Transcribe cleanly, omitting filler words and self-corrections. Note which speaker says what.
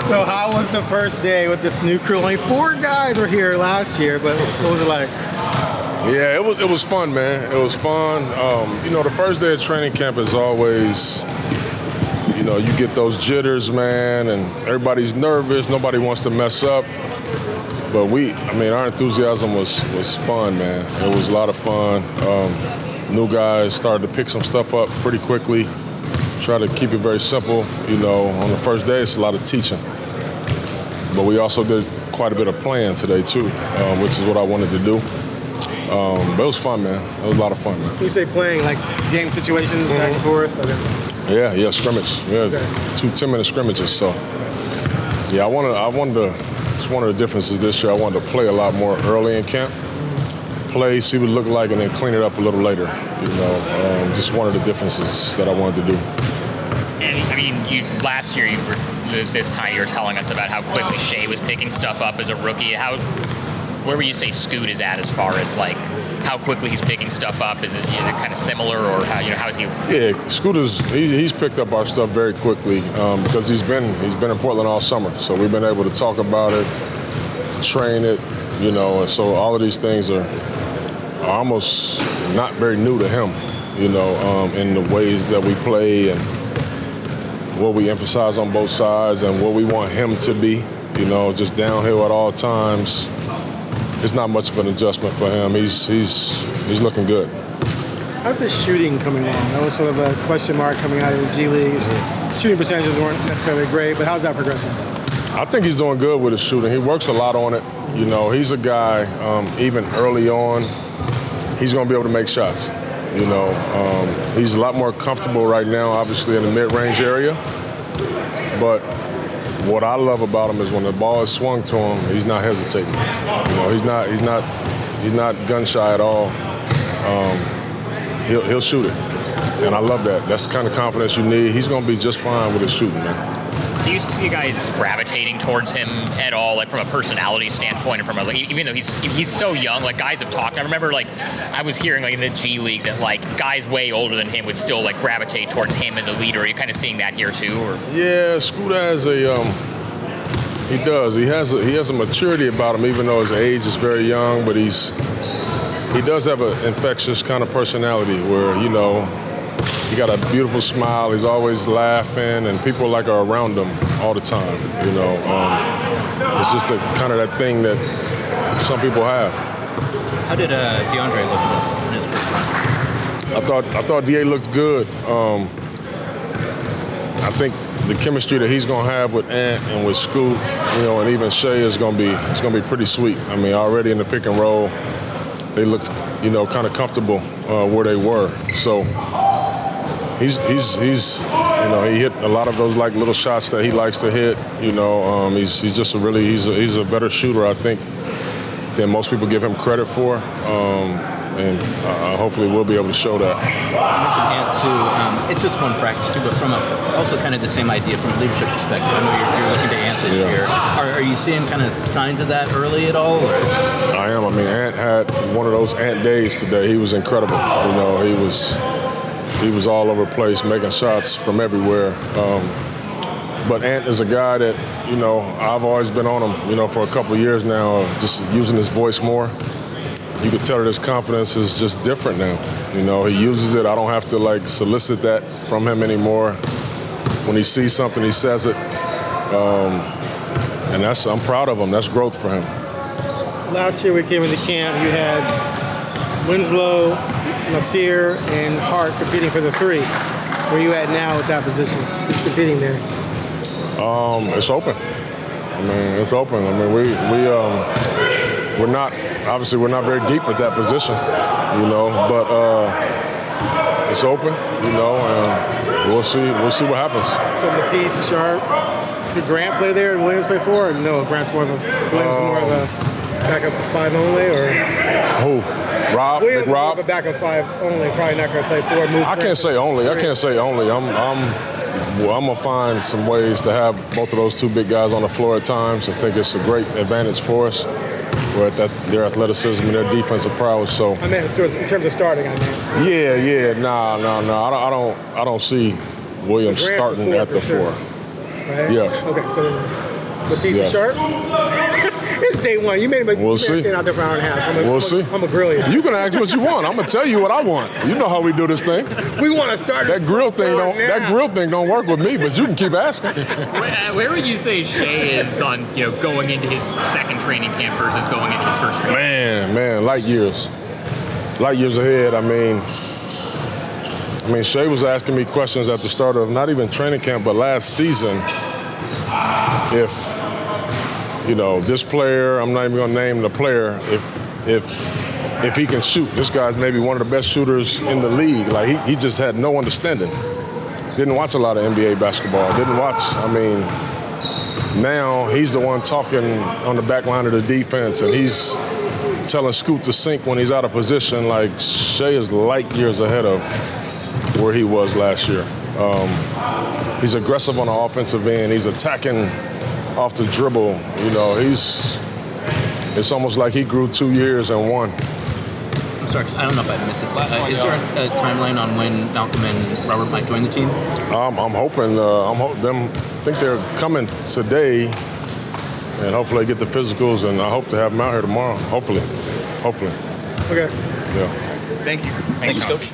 Speaker 1: So how was the first day with this new crew? Only 4 guys were here last year, but what was it like?
Speaker 2: Yeah, it was fun, man. It was fun. The first day of training camp is always, you get those jitters, man, and everybody's nervous. Nobody wants to mess up. But our enthusiasm was fun, man. It was a lot of fun. New guys started to pick some stuff up pretty quickly. Try to keep it very simple. On the first day, it's a lot of teaching. But we also did quite a bit of playing today, too, which is what I wanted to do. But it was fun, man. It was a lot of fun, man.
Speaker 1: When you say playing, like game situations, back and forth? Okay.
Speaker 2: Yeah, scrimmage. Yeah, 2 10-minute scrimmages. So, yeah, I wanted to. It's one of the differences this year. I wanted to play a lot more early in camp. Play, see what it looked like, and then clean it up a little later. Just one of the differences that I wanted to do.
Speaker 3: And last year, this time you were telling us about how quickly Shai was picking stuff up as a rookie. Where would you say Scoot is at as far as like how quickly he's picking stuff up? Is it kind of similar, or how is he?
Speaker 2: Yeah, Scoot he's picked up our stuff very quickly because he's been in Portland all summer, so we've been able to talk about it, train it, and so all of these things are almost not very new to him, in the ways that we play and what we emphasize on both sides and what we want him to be, just downhill at all times. It's not much of an adjustment for him. He's looking good.
Speaker 1: How's his shooting coming along? That was sort of a question mark coming out of the G League. Shooting percentages weren't necessarily great, but how's that progressing?
Speaker 2: I think he's doing good with his shooting. He works a lot on it. He's a guy, even early on, he's going to be able to make shots. He's a lot more comfortable right now, obviously, in the mid-range area. But what I love about him is when the ball is swung to him, he's not hesitating. He's not gun shy at all. He'll shoot it, and I love that. That's the kind of confidence you need. He's going to be just fine with his shooting, man.
Speaker 3: Do you see you guys gravitating towards him at all, like from a personality standpoint, and from even though he's so young, like guys have talked. I remember I was hearing in the G League that guys way older than him would still gravitate towards him as a leader. Are you kind of seeing that here too? Or?
Speaker 2: Yeah, Scoot has he does. He has a maturity about him, even though his age is very young. But he does have an infectious kind of personality where he got a beautiful smile. He's always laughing, and people are around him all the time. It's just kind of that thing that some people have.
Speaker 4: How did DeAndre look in his first run?
Speaker 2: I thought DA looked good. I think the chemistry that he's going to have with Ant and with Scoot, and even Shai is going to be pretty sweet. Already in the pick and roll, they looked, kind of comfortable where they were. So. He's he hit a lot of those little shots that he likes to hit. He's just he's a better shooter, I think, than most people give him credit for. And hopefully we'll be able to show that.
Speaker 4: You mentioned Ant too. It's just one practice too, but from also kind of the same idea from a leadership perspective. I know you're looking to Ant this year. Are you seeing kind of signs of that early at all? Or?
Speaker 2: I am. Ant had one of those Ant days today. He was incredible. He was all over the place, making shots from everywhere. But Ant is a guy that, I've always been on him, for a couple of years now, just using his voice more. You can tell that his confidence is just different now. He uses it. I don't have to, solicit that from him anymore. When he sees something, he says it. And I'm proud of him. That's growth for him.
Speaker 1: Last year we came into camp, you had Winslow, Nasir, and Hart competing for the 3. Where are you at now with that position? Who's competing there?
Speaker 2: It's open. It's open. We're not very deep at that position, but it's open, and we'll see what happens.
Speaker 1: So Matisse, Sharpe, did Grant play there and Williams play 4? Or no, Grant's more of a backup 5 only, or
Speaker 2: who? Rob,
Speaker 1: Williams
Speaker 2: Big Rob.
Speaker 1: Is more of a backup 5 only, probably not going to play 4.
Speaker 2: I can't say only. I'm gonna find some ways to have both of those 2 big guys on the floor at times. I think it's a great advantage for us. We're at their athleticism and their defensive prowess. So
Speaker 1: I meant in terms of starting.
Speaker 2: I don't see Williams starting at the 4.
Speaker 1: Right?
Speaker 2: Yes.
Speaker 1: Okay, so then Batista
Speaker 2: Yeah.
Speaker 1: Sharpe? It's day one. You made him
Speaker 2: We'll see.
Speaker 1: stand out there for an hour and a half.
Speaker 2: We'll see.
Speaker 1: I'm going to grill you.
Speaker 2: You can ask what you want. I'm gonna tell you what I want. You know how we do this thing.
Speaker 1: We want to start
Speaker 2: That grill thing don't work with me, but you can keep asking.
Speaker 3: Where would you say Shea is on, going into his second training camp versus going into his first training camp?
Speaker 2: Man, light years ahead. I mean, Shea was asking me questions at the start of not even training camp, but last season. If this player, I'm not even gonna name the player, if he can shoot, this guy's maybe one of the best shooters in the league. Like he just had no understanding. Didn't watch a lot of NBA basketball. Didn't watch. I mean, now he's the one talking on the back line of the defense, and he's telling Scoot to sink when he's out of position. Like Shea is light years ahead of where he was last year. He's aggressive on the offensive end. He's attacking off the dribble. It's almost like he grew 2 years in one.
Speaker 4: I'm sorry, I don't know if I missed this. Is there a timeline on when Malcolm and Robert might join the team?
Speaker 2: I'm hoping. I think they're coming today, and hopefully they get the physicals, and I hope to have them out here tomorrow. Hopefully.
Speaker 1: Okay.
Speaker 2: Yeah.
Speaker 4: Thank you.
Speaker 3: Thanks, Coach.